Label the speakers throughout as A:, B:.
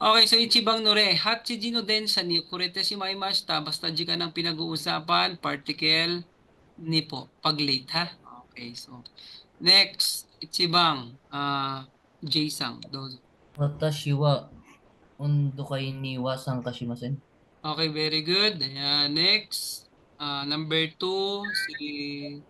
A: Okay, so Ichibang Nore, Hachiji no Densa ni kurete si Maimashita, basta di ka ng pinag-uusapan, particle, nipo, pag late ha. Okay, so next, Ichibang, Jaysang, dozo.
B: 私は温度会には参加しません。
A: Okay, very good. Ayan, next, number two, si,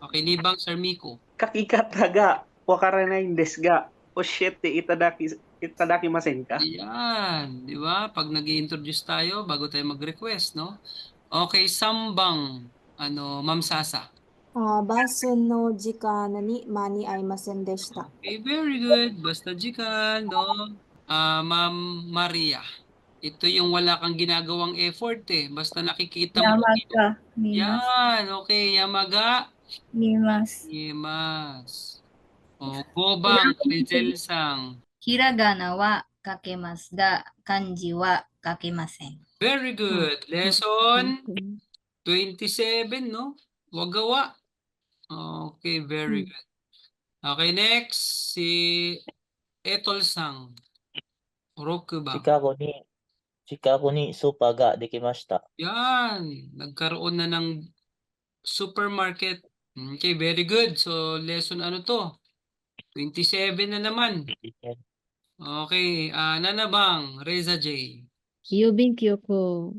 A: okay, Nibang Sarmiko.
C: Kakikata ga wakaranai desu ga oshite itadakimasen ka?
A: Ayan, di ba? Pag nag introduce tayo, bago tayo mag-request, no? Okay, Sambang, Ma'am Sasa.
D: バスの時間に間に合いませんでした。
A: Okay, very good. Basta jikan, no? Ma'am Maria. Ito yung wala kang ginagawang effort eh. Basta nakikita mo.
E: 山が見ます。
A: Yan, okay. Yamaga.
E: 見ます。
A: Yemas. O, Gobang, Rizal Sang.
E: ひらがなは書けますが、漢字は書けません。
A: Very good. Lesson 27, no? Wagawa. Okay, very good. Okay, next, si Etol Sang. Rokuba.
F: シカゴにスーパーができました。
A: Yan, nagkaroon na ng supermarket. Okay, very good. So, lesson ano to? 27 na naman. Okay, Nanabang, Reza J.
G: 郵便局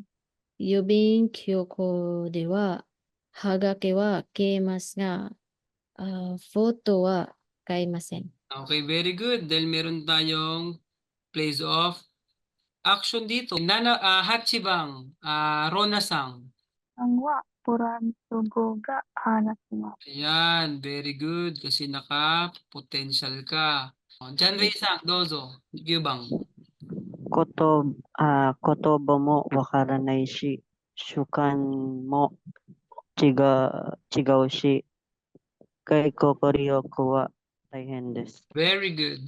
G: では、はがきは買えますが、フォトは買えません。
A: Okay, very good. Dahil meron tayong place of action dito. Hachibang, Rona Sang.
H: 単はポラント語が話します。
A: Ayan, very good. Kasi naka-potential ka. Jan Ray Sang, dozo. Gyubang.
I: 言葉もわからないし、習慣も違うし、外国旅行は大変です。
A: Very good.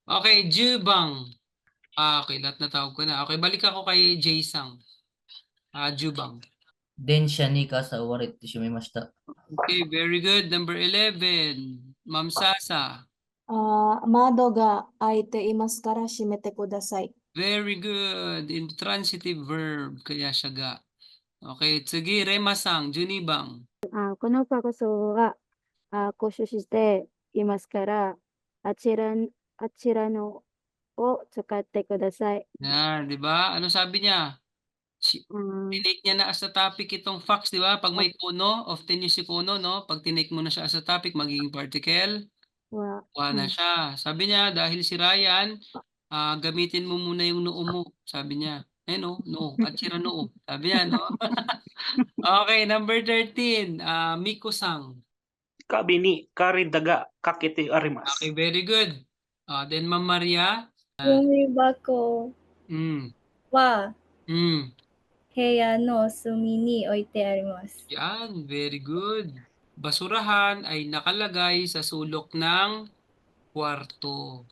A: Okay, Jubang. Okay, lahat na tawag ko na. Okay, balik ako kay Jay Sang. Jubang.
B: 電車に傘を割れてしまいました。
A: Okay, very good. Number 11. Ma'am Sasa.
D: 窓が開いていますから閉めてください。
A: Very good. Intransitive verb. Kaya siya ga. Okay, sige, Rema Sang, Junibang.
H: このパソコンは故障していますから、あちらのを使ってください。
A: Yan, di ba? Ano sabi niya? Tinake niya na as a topic itong facts, di ba? Pag may kuno, often yung si kuno, no? Pag tinake mo na siya as a topic, magiging particle. Kuha na siya. Sabi niya, dahil si Ryan, gamitin mo muna yung noo mo. Sabi niya. No, no. At sira noo. Sabi niya, no? Okay, number 13. Miko-sang.
C: Kabi ni kari daga kakite arimasu.
A: Okay, very good. Then, Ma'am Maria.
E: ゴミ箱 は
A: Mm.
E: 部屋の隅に置いてあります。
A: Yan, very good. Basurahan ay nakalagay sa sulok ng kwarto.